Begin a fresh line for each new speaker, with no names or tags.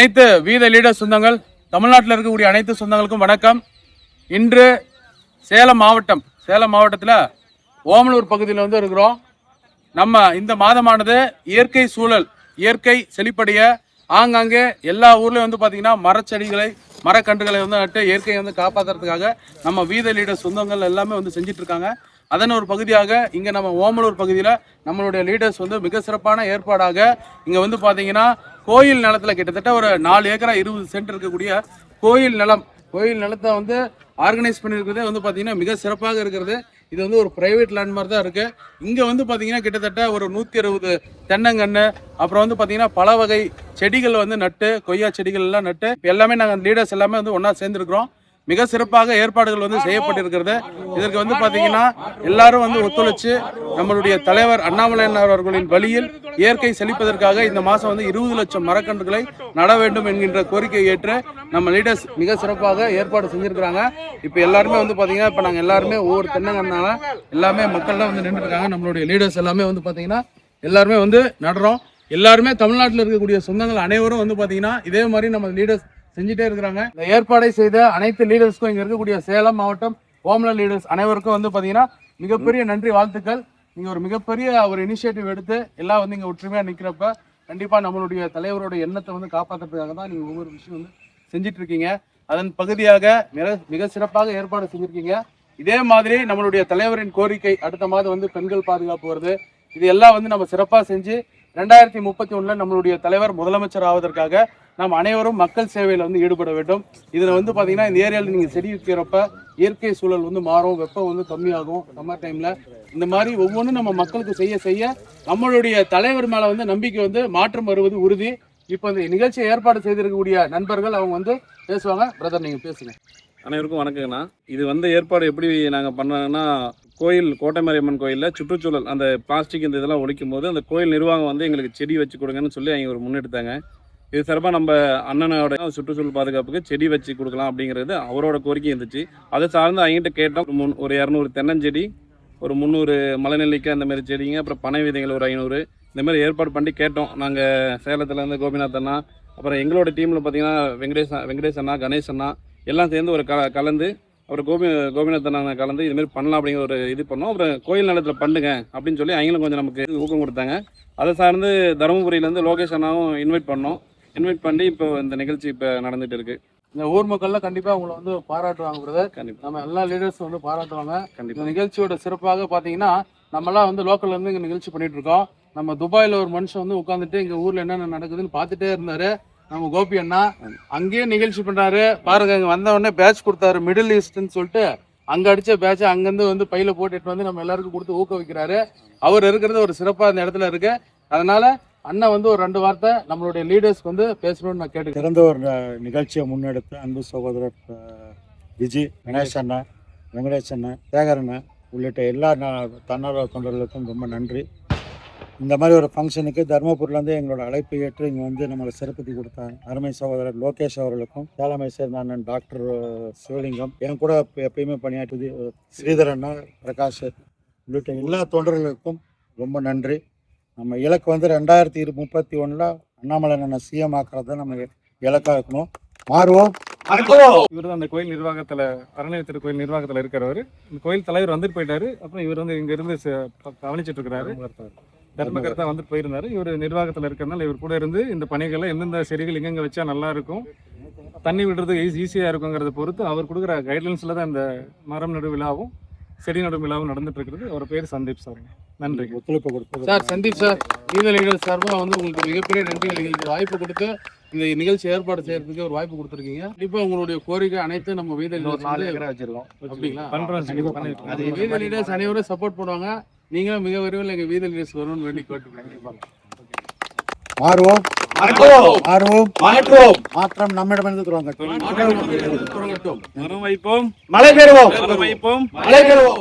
அனைத்து வீத லீடர் சொந்தங்கள், தமிழ்நாட்டில் இருக்கக்கூடிய அனைத்து சொந்தங்களுக்கும் வணக்கம். இன்று சேலம் மாவட்டத்தில் ஓமலூர் பகுதியில் இருக்கிறோம். நம்ம இந்த மாதமானது இயற்கை சூழல், இயற்கை செழிப்படைய ஆங்காங்கே எல்லா ஊர்லேயும் பார்த்தீங்கன்னா மரச்செடிகளை, மரக்கன்றுகளை நட்டு இயற்கையை காப்பாற்றுறதுக்காக நம்ம வீத லீடர் சொந்தங்கள் எல்லாமே செஞ்சிட்டு இருக்காங்க. அதன் ஒரு பகுதியாக இங்கே நம்ம ஓமலூர் பகுதியில் நம்மளுடைய லீடர்ஸ் மிக சிறப்பான ஏற்பாடாக இங்கே பார்த்தீங்கன்னா கோயில் நிலத்தில் கிட்டத்தட்ட ஒரு 4 ஏக்கரா 20 சென்ட் இருக்கக்கூடிய கோயில் நிலத்தை ஆர்கனைஸ் பண்ணியிருக்கிறதே பார்த்தீங்கன்னா மிக சிறப்பாக இருக்கிறது. இது ஒரு பிரைவேட் லேண்ட் மாதிரி தான் இருக்குது. இங்கே பார்த்தீங்கன்னா கிட்டத்தட்ட ஒரு 160 தென்னங்கன்று, அப்புறம் பார்த்தீங்கன்னா பல வகை செடிகள் நட்டு, கொய்யா செடிகள் எல்லாம் நட்டு எல்லாமே நாங்கள் லீடர்ஸ் எல்லாமே ஒன்றா சேர்ந்துருக்கிறோம். மிக சிறப்பாக ஏற்பாடுகள் செய்யப்பட்டிருக்கிறது. இதற்கு பார்த்தீங்கன்னா எல்லாரும் ஒத்துழைச்சு நம்மளுடைய தலைவர் அண்ணாமலை அவர்களின் வழியில் இயற்கை செழிப்பதற்காக இந்த மாதம் 20 லட்சம் மரக்கன்றுகளை நட வேண்டும் என்கின்ற கோரிக்கை ஏற்று நம்ம லீடர்ஸ் மிக சிறப்பாக ஏற்பாடு செஞ்சிருக்கிறாங்க. இப்போ எல்லாருமே பார்த்தீங்கன்னா இப்போ நாங்கள் எல்லாருமே ஒவ்வொரு தென்னங்கன்னால எல்லாமே மக்கள்லாம் நின்றுட்டு இருக்காங்க. நம்மளுடைய லீடர்ஸ் எல்லாமே பார்த்தீங்கன்னா எல்லாருமே நடுறோம். எல்லாருமே தமிழ்நாட்டில் இருக்கக்கூடிய சொந்தங்கள் அனைவரும் பார்த்தீங்கன்னா இதே மாதிரி நம்ம லீடர்ஸ் செஞ்சுட்டே இருக்கிறாங்க. இந்த ஏற்பாடை செய்த அனைத்து லீடர்ஸ்க்கும் இங்க இருக்கக்கூடிய சேலம் மாவட்டம் ஓமலூர் லீடர்ஸ் அனைவருக்கும் பார்த்தீங்கன்னா மிகப்பெரிய நன்றி, வாழ்த்துக்கள். நீங்க ஒரு மிகப்பெரிய ஒரு இனிஷியேட்டிவ் எடுத்து எல்லாம் இங்க ஒற்றுமையா நிக்கிறப்ப கண்டிப்பா நம்மளுடைய தலைவரோட எண்ணத்தை காப்பாற்றுறதுக்காக தான் நீங்க ஒவ்வொரு விஷயம் செஞ்சிட்டு இருக்கீங்க. அதன் பகுதியாக மிக சிறப்பாக ஏற்பாடு செஞ்சிருக்கீங்க. இதே மாதிரி நம்மளுடைய தலைவரின் கோரிக்கை அடுத்த மாதம் பெண்கள் பாதுகாப்பு வருது. இது எல்லாம் நம்ம சிறப்பாக செஞ்சு 2031 நம்மளுடைய தலைவர் முதலமைச்சர் ஆவதற்காக நாம் அனைவரும் மக்கள் சேவையில் ஈடுபட வேண்டும். இதில் பார்த்தீங்கன்னா இந்த ஏரியாவில் நீங்கள் செடி வைக்கிறப்ப இயற்கை சூழல் மாறும், வெப்பம் கம்மியாகும். சம்மர் டைமில் இந்த மாதிரி ஒவ்வொன்றும் நம்ம மக்களுக்கு செய்ய நம்மளுடைய தலைவர் மேலே நம்பிக்கை மாற்றம் வருவது உறுதி. இப்போ இந்த நிகழ்ச்சியை ஏற்பாடு செய்திருக்கக்கூடிய நண்பர்கள் அவங்க பேசுவாங்க. பிரதர், நீங்கள் பேசுங்க.
அனைவருக்கும் வணக்கங்கண்ணா. இது ஏற்பாடு எப்படி நாங்கள் பண்ணாங்கன்னா, கோட்டை மாரியம்மன் கோயிலில் சுற்றுச்சூழல் அந்த பிளாஸ்டிக் இந்த இதெல்லாம் ஒழிக்கும் போது அந்த கோயில் நிர்வாகம் எங்களுக்கு செடி வச்சு கொடுங்கன்னு சொல்லி அவங்க ஒரு முன்னெடுத்தாங்க. இது சிறப்பாக நம்ம அண்ணனோட சுற்றுச்சூழல் பாதுகாப்புக்கு செடி வச்சு கொடுக்கலாம் அப்படிங்கிறது அவரோட கோரிக்கை இருந்துச்சு. அதை சார்ந்து அவங்ககிட்ட கேட்டோம். ஒரு 200 தென்னஞ்செடி, ஒரு 300 மலைநெல்லிக்காய் அந்த மாதிரி செடிங்க, அப்புறம் பனை விதைகள் ஒரு 500 இந்த மாதிரி ஏற்பாடு பண்ணி கேட்டோம். நாங்கள் சேலத்துலேருந்து கோபிநாத் அண்ணா, அப்புறம் எங்களோட டீமில் பார்த்தீங்கன்னா வெங்கடேஷ் அண்ணா, கணேஷ் அண்ணா எல்லாம் சேர்ந்து ஒரு கலந்து அப்புறம் கோபிநாத் அண்ணா கலந்து இதுமாரி பண்ணலாம் அப்படிங்கிற ஒரு இது பண்ணோம். அப்புறம் கோயில் நிலத்தில் பண்ணுங்க அப்படின்னு சொல்லி அவங்களும் கொஞ்சம் நமக்கு ஊக்கம் கொடுத்தாங்க. அதை சார்ந்து தருமபுரியிலேருந்து லோகேஷ் அண்ணாவும் இன்வைட் பண்ணி இப்போ இந்த நிகழ்ச்சி இப்போ நடந்துட்டு இருக்கு.
இந்த ஊர் மக்கள்லாம் கண்டிப்பாக உங்களை பாராட்டுவாங்க பிரதர்.
கண்டிப்பாக
நம்ம எல்லா லீடர்ஸ் பாராட்டுவாங்க. கண்டிப்பாக இந்த நிகழ்ச்சியோட சிறப்பாக பார்த்தீங்கன்னா நம்மளாம் லோக்கல்ல இருந்து இங்கே நிகழ்ச்சி பண்ணிட்டு இருக்கோம். நம்ம துபாயில் ஒரு மனுஷன் உட்காந்துட்டு எங்கள் ஊரில் என்னென்ன நடக்குதுன்னு பார்த்துட்டே இருந்தாரு. நம்ம கோபி அண்ணா அங்கேயே நிகழ்ச்சி பண்றாரு பாருங்க. இங்கே வந்த உடனே பேட்ச் கொடுத்தாரு, மிடில் ஈஸ்ட்னு சொல்லிட்டு. அங்கே அடித்த பேட்சை அங்கேருந்து பையில போட்டுட்டு நம்ம எல்லாருக்கும் கொடுத்து ஊக்குவிக்கிறாரு. அவர் இருக்கிறது ஒரு சிறப்பாக இந்த இடத்துல இருக்கு. அதனால அண்ணன் ஒரு 2 வார்த்தை நம்மளுடைய லீடர்ஸ்க்கு பேசணும்னு நான் கேட்டு
சிறந்த ஒரு நிகழ்ச்சியை முன்னெடுத்து அன்பு சகோதரர் விஜி, கணேஷ் அண்ணா, வெங்கடேஷ் அண்ணா, சேகர் அண்ணா உள்ளிட்ட எல்லா தன்னார்வ தொண்டர்களுக்கும் ரொம்ப நன்றி. இந்த மாதிரி ஒரு ஃபங்க்ஷனுக்கு தருமபுரிலேருந்து எங்களோட அழைப்பு ஏற்று இங்கே நம்மளை சிறப்பித்து கொடுத்தாங்க அருமை சகோதரர் லோகேஷ் அவர்களுக்கும், சேலமை சேர்ந்த அண்ணன் டாக்டர் சிவலிங்கம், என் கூட எப்பயுமே பணியாற்றுது ஸ்ரீதர் அண்ணா, பிரகாஷ் உள்ளிட்ட எல்லா தொண்டர்களுக்கும் ரொம்ப நன்றி. நம்ம இலக்கு 2031 அண்ணாமலை அண்ணன் சிஎம் ஆக்குறது நம்ம இலக்காக இருக்கணும். மாறுவோம்.
இவர் தான் அந்த கோயில் நிர்வாகத்தில், அறநிலையத்துறை கோயில் நிர்வாகத்தில் இருக்கிறவர். இந்த கோயில் தலைவர் வந்துட்டு போயிட்டாரு. அப்புறம் இவர் இங்க இருந்து கவனிச்சிட்டு இருக்கிறாரு. தர்மகர்த்தா வந்துட்டு போயிருந்தாரு. இவர் நிர்வாகத்தில் இருக்கிறதுனால இவர் கூட இருந்து இந்த பணிகளை எந்தெந்த செடிகள் எங்கெங்க வச்சா நல்லா இருக்கும், தண்ணி விடுறது ஈஸியாக இருக்குங்கிறத பொறுத்து அவர் கொடுக்குற கைட்லைன்ஸில் தான் இந்த மரம் நடு விழாவும் செடி நடு விழாவும் நடந்துட்டு இருக்கிறது. அவர் பேர் சந்தீப் சார். நன்றி.
ஒத்துழைப்பு கொடுத்து
சார் சந்தீப் சார் லீடர் சார்பாக உங்களுக்கு மிகப்பெரிய நன்றிகள். எங்களுக்கு வாய்ப்பு கொடுத்து இந்த நிகழ்ச்சி ஏற்பாடு செய்யறதுக்கு ஒரு வாய்ப்பு கொடுத்துருக்கீங்க. கண்டிப்பாக உங்களுடைய கோரிக்கை அனைத்து நம்ம வீத வச்சிருக்கோம். அப்படிங்களா? வீத லீடர்ஸ் அனைவரும் சப்போர்ட் பண்ணுவாங்க. நீங்களும் மிக விரைவில் எங்கள் வீத லீடர்ஸ் வரணும்னு வேண்டி கேட்டுக்கோங்க.
மாறுவோம், மாற்றம் நம்மிடமிருந்து தொடங்கட்டும்.
மரம் வைப்போம்,
மழை பெறுவோம்.